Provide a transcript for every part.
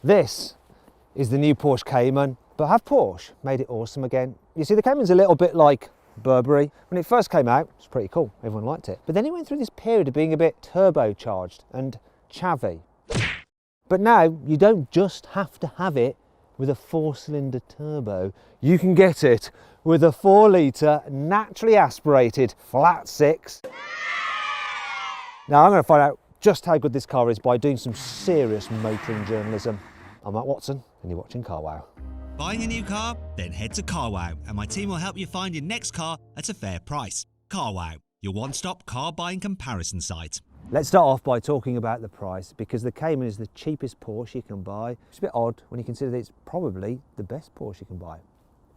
This is the new Porsche Cayman, but have Porsche made it awesome again? You see, the Cayman's a little bit like Burberry. When it first came out, it was pretty cool, everyone liked it. But then it went through this period of being a bit turbocharged and chavvy. But now, you don't just have to have it with a 4-cylinder turbo. You can get it with a 4-litre naturally aspirated flat 6. Now I'm going to find out just how good this car is by doing some serious motoring journalism. I'm Matt Watson and you're watching Car Wow. Buying a new car? Then head to Car Wow and my team will help you find your next car at a fair price. Car Wow, your one-stop car buying comparison site. Let's start off by talking about the price, because the Cayman is the cheapest Porsche you can buy. It's a bit odd when you consider that it's probably the best Porsche you can buy.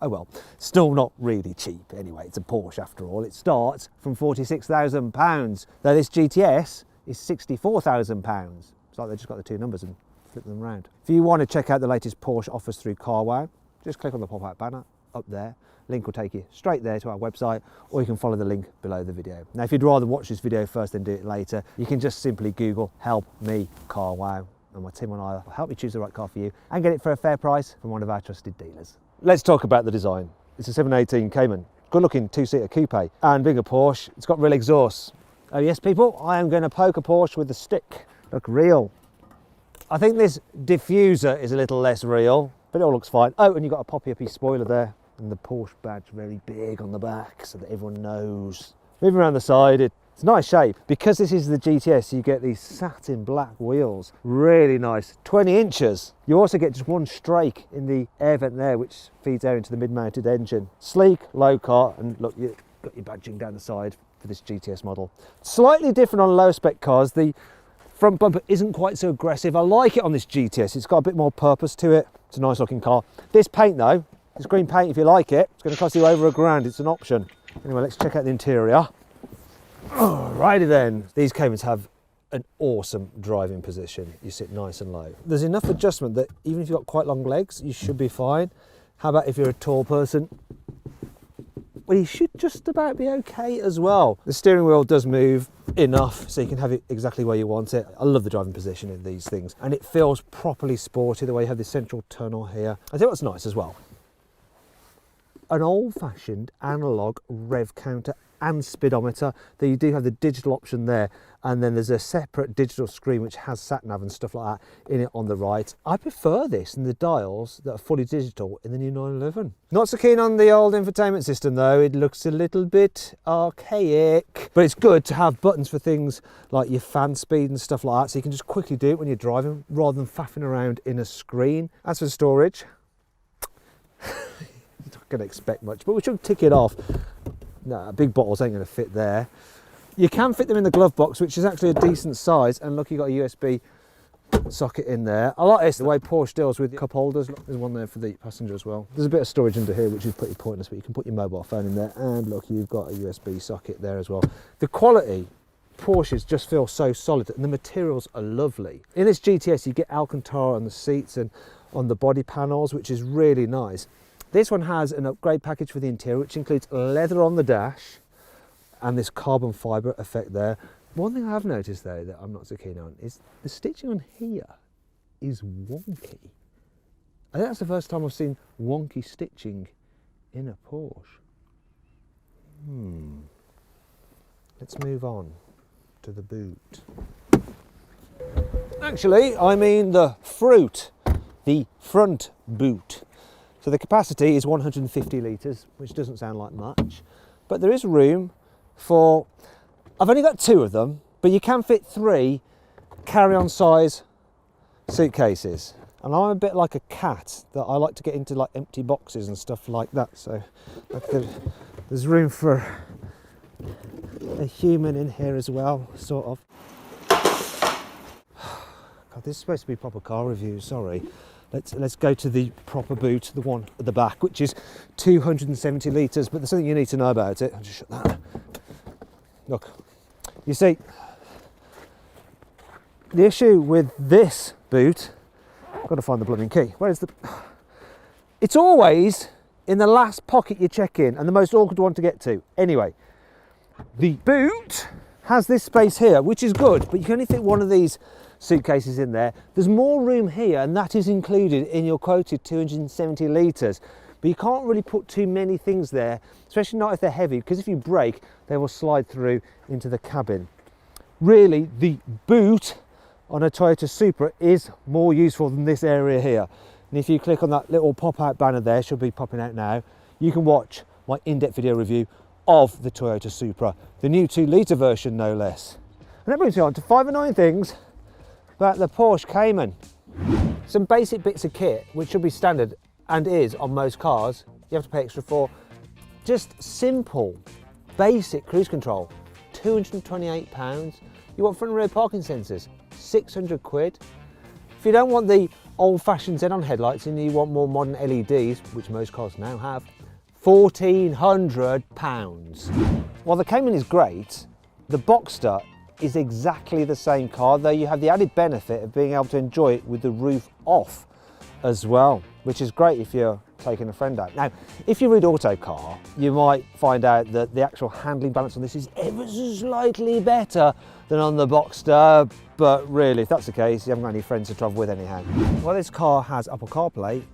Oh well, still not really cheap anyway, it's a Porsche after all. It starts from £46,000, though this GTS is £64,000. It's like they just got the two numbers and flip them around. If you want to check out the latest Porsche offers through Car Wow, just click on the pop-out banner up there. Link will take you straight there to our website, or you can follow the link below the video. Now, if you'd rather watch this video first than do it later, you can just simply Google "Help Me Car Wow," and my team and I will help you choose the right car for you and get it for a fair price from one of our trusted dealers. Let's talk about the design. It's a 718 Cayman, good looking 2-seater coupe, and being a Porsche, it's got real exhaust. Oh yes people, I am going to poke a Porsche with a stick. Look real. I think this diffuser is a little less real, but it all looks fine. Oh, and you've got a poppy-uppy spoiler there, and the Porsche badge very big on the back so that everyone knows. Moving around the side, it's nice shape. Because this is the GTS, you get these satin black wheels. Really nice, 20 inches. You also get just one strake in the air vent there, which feeds air into the mid-mounted engine. Sleek, low car, and look, you've got your badging down the side for this GTS model. Slightly different on lower spec cars. The front bumper isn't quite so aggressive. I like it on this GTS. It's got a bit more purpose to it. It's a nice looking car. This paint though, this green paint, if you like it, it's going to cost you over £1,000. It's an option. Anyway, let's check out the interior. Alrighty then. These Caymans have an awesome driving position. You sit nice and low. There's enough adjustment that even if you've got quite long legs, you should be fine. How about if you're a tall person? Well, you should just about be okay as well. The steering wheel does move enough so you can have it exactly where you want it. I love the driving position of these things, and it feels properly sporty the way you have this central tunnel here. I think what's nice as well, an old-fashioned analog rev counter and speedometer. Though you do have the digital option there, and then there's a separate digital screen which has sat-nav and stuff like that in it on the right. I prefer this than the dials that are fully digital in the new 911. Not so keen on the old infotainment system though. It looks a little bit archaic, but it's good to have buttons for things like your fan speed and stuff like that, so you can just quickly do it when you're driving rather than faffing around in a screen. As for storage, not going to expect much, but we should tick it off. No, big bottles ain't going to fit there. You can fit them in the glove box, which is actually a decent size, and look, you've got a USB socket in there. I like this, the way Porsche deals with cup holders. Look, there's one there for the passenger as well. There's a bit of storage under here, which is pretty pointless, but you can put your mobile phone in there, and look, you've got a USB socket there as well. The quality, Porsches just feel so solid, and the materials are lovely. In this GTS, you get Alcantara on the seats and on the body panels, which is really nice. This one has an upgrade package for the interior, which includes leather on the dash and this carbon fibre effect there. One thing I have noticed though that I'm not so keen on is the stitching on here is wonky. I think that's the first time I've seen wonky stitching in a Porsche. Let's move on to the boot. Actually, I mean the fruit, the front boot. So the capacity is 150 litres, which doesn't sound like much, but there is room for, I've only got 2 of them, but you can fit 3 carry-on size suitcases. And I'm a bit like a cat, that I like to get into like empty boxes and stuff like that. So there's room for a human in here as well, sort of. God, this is supposed to be proper car review, sorry. Let's go to the proper boot, the one at the back, which is 270 litres, but there's something you need to know about it. I'll just shut that. Look, you see, the issue with this boot, I've got to find the blooming key. Where's the... It's always in the last pocket you check in, and the most awkward one to get to. Anyway, the boot has this space here, which is good, but you can only fit one of these suitcases in there. There's more room here, and that is included in your quoted 270 litres. But you can't really put too many things there, especially not if they're heavy, because if you brake, they will slide through into the cabin. Really, the boot on a Toyota Supra is more useful than this area here. And if you click on that little pop-out banner there, should be popping out now, you can watch my in-depth video review of the Toyota Supra, the new 2-litre version no less. And that brings me on to 5 annoying things about the Porsche Cayman. Some basic bits of kit, which should be standard and is on most cars, you have to pay extra for. Just simple, basic cruise control, £228. You want front and rear parking sensors, 600 quid. If you don't want the old-fashioned xenon headlights and you want more modern LEDs, which most cars now have, £1,400. While the Cayman is great, the Boxster is exactly the same car, though you have the added benefit of being able to enjoy it with the roof off as well, which is great if you're taking a friend out. Now, if you read Autocar, you might find out that the actual handling balance on this is ever so slightly better than on the Boxster, but really, if that's the case, you haven't got any friends to travel with anyhow. While this car has Apple CarPlay,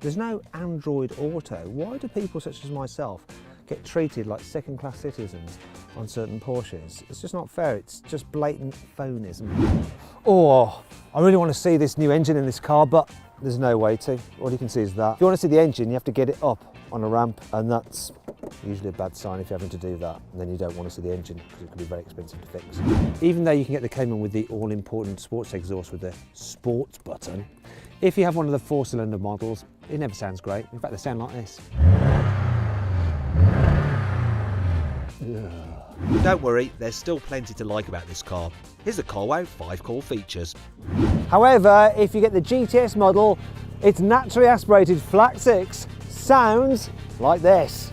there's no Android Auto. Why do people such as myself get treated like second-class citizens on certain Porsches? It's just not fair, it's just blatant phonism. Oh, I really want to see this new engine in this car, but there's no way to. All you can see is that. If you want to see the engine, you have to get it up on a ramp, and that's usually a bad sign if you're having to do that. And then you don't want to see the engine because it can be very expensive to fix. Even though you can get the Cayman with the all-important sports exhaust with the sports button, if you have one of the 4-cylinder models, it never sounds great. In fact, they sound like this. Don't worry, there's still plenty to like about this car. Here's the CarWow 5 core features. However, if you get the GTS model, its naturally aspirated flat 6 sounds like this.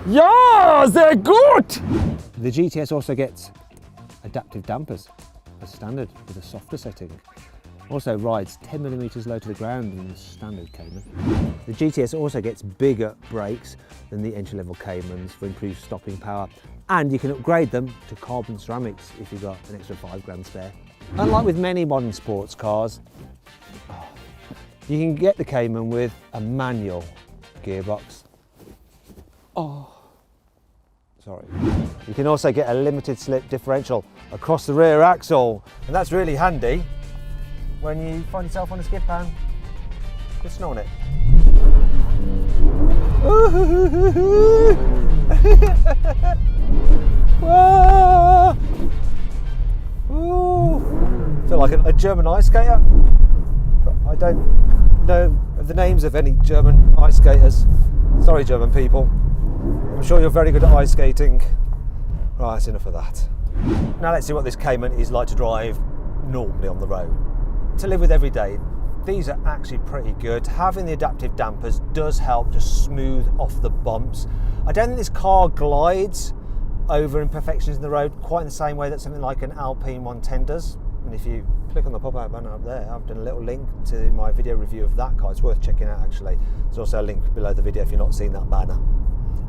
Yeah, they're good! The GTS also gets adaptive dampers as standard with a softer setting. Also rides 10mm low to the ground than the standard Cayman. The GTS also gets bigger brakes than the entry-level Caymans for improved stopping power, and you can upgrade them to carbon ceramics if you've got an extra £5 spare. Unlike with many modern sports cars, you can get the Cayman with a manual gearbox. Sorry. You can also get a limited slip differential across the rear axle, and that's really handy when you find yourself on a skid pan. Just snow on it. Feel like a German ice skater. But I don't know of the names of any German ice skaters. Sorry, German people. I'm sure you're very good at ice skating. Right, that's enough of that. Now let's see what this Cayman is like to drive normally on the road. To live with every day, these are actually pretty good. Having the adaptive dampers does help just smooth off the bumps. I don't think this car glides over imperfections in the road quite in the same way that something like an Alpine 110 does. And if you click on the pop-out banner up there, I've done a little link to my video review of that car. It's worth checking out actually. There's also a link below the video if you've not seen that banner.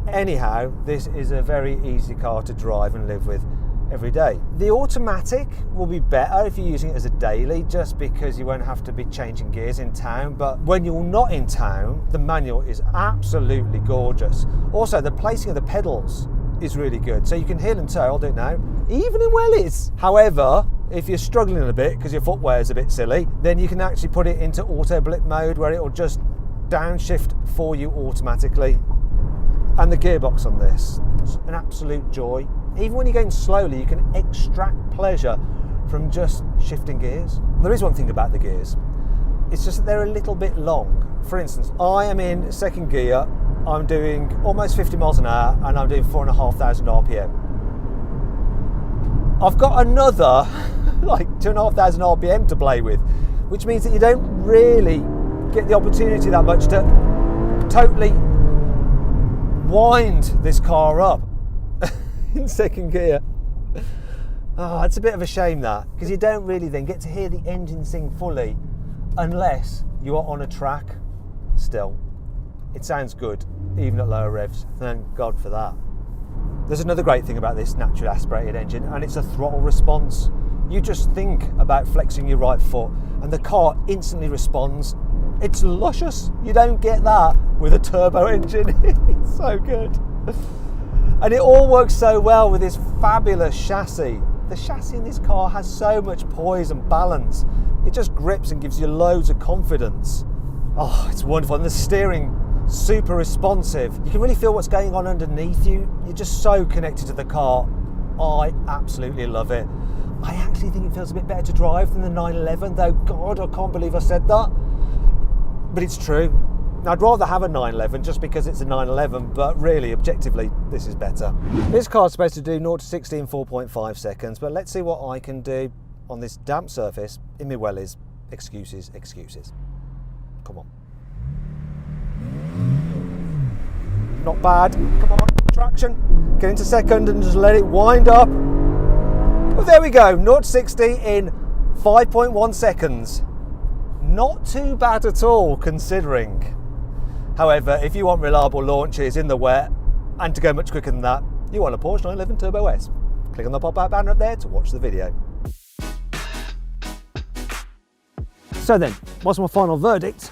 Anyhow, this is a very easy car to drive and live with every day. The automatic will be better if you're using it as a daily, just because you won't have to be changing gears in town, but when you're not in town, the manual is absolutely gorgeous. Also, the placing of the pedals is really good, so you can heel and toe, I'll do it now, even in wellies. However, if you're struggling a bit because your footwear is a bit silly, then you can actually put it into auto blip mode where it will just downshift for you automatically. And the gearbox on this, it's an absolute joy. Even when you're going slowly, you can extract pleasure from just shifting gears. There is one thing about the gears. It's just that they're a little bit long. For instance, I am in second gear, I'm doing almost 50 miles an hour and I'm doing 4,500 RPM. I've got another like 2,500 RPM to play with, which means that you don't really get the opportunity that much to totally wind this car up in second gear. Oh, it's a bit of a shame that, because you don't really then get to hear the engine sing fully unless you are on a track still. It sounds good, even at lower revs. Thank God for that. There's another great thing about this naturally aspirated engine, and it's a throttle response. You just think about flexing your right foot and the car instantly responds. It's luscious. You don't get that with a turbo engine. It's so good. And it all works so well with this fabulous chassis. The chassis in this car has so much poise and balance. It just grips and gives you loads of confidence. Oh, it's wonderful. And the steering, super responsive. You can really feel what's going on underneath you. You're just so connected to the car. I absolutely love it. I actually think it feels a bit better to drive than the 911, though. God, I can't believe I said that. But it's true. I'd rather have a 911 just because it's a 911, but really, objectively, this is better. This car's supposed to do 0 to 60 in 4.5 seconds, but let's see what I can do on this damp surface in my wellies. Excuses, excuses. Come on. Not bad. Come on, traction. Get into second and just let it wind up. Well, there we go. 0 to 60 in 5.1 seconds. Not too bad at all, considering. However, if you want reliable launches in the wet and to go much quicker than that, you want a Porsche 911 Turbo S. Click on the pop-out banner up there to watch the video. So then, what's my final verdict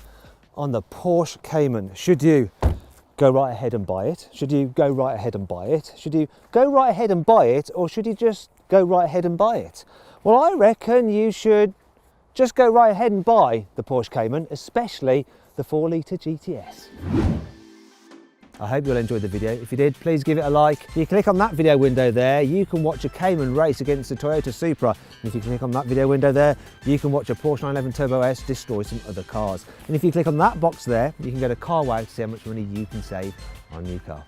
on the Porsche Cayman? Should you go right ahead and buy it? Should you go right ahead and buy it? Should you go right ahead and buy it, or should you just go right ahead and buy it? Well, I reckon you should just go right ahead and buy the Porsche Cayman, especially the 4-litre GTS. I hope you'll enjoy the video. If you did, please give it a like. If you click on that video window there, you can watch a Cayman race against a Toyota Supra. And if you click on that video window there, you can watch a Porsche 911 Turbo S destroy some other cars. And if you click on that box there, you can go to CarWow to see how much money you can save on a new car.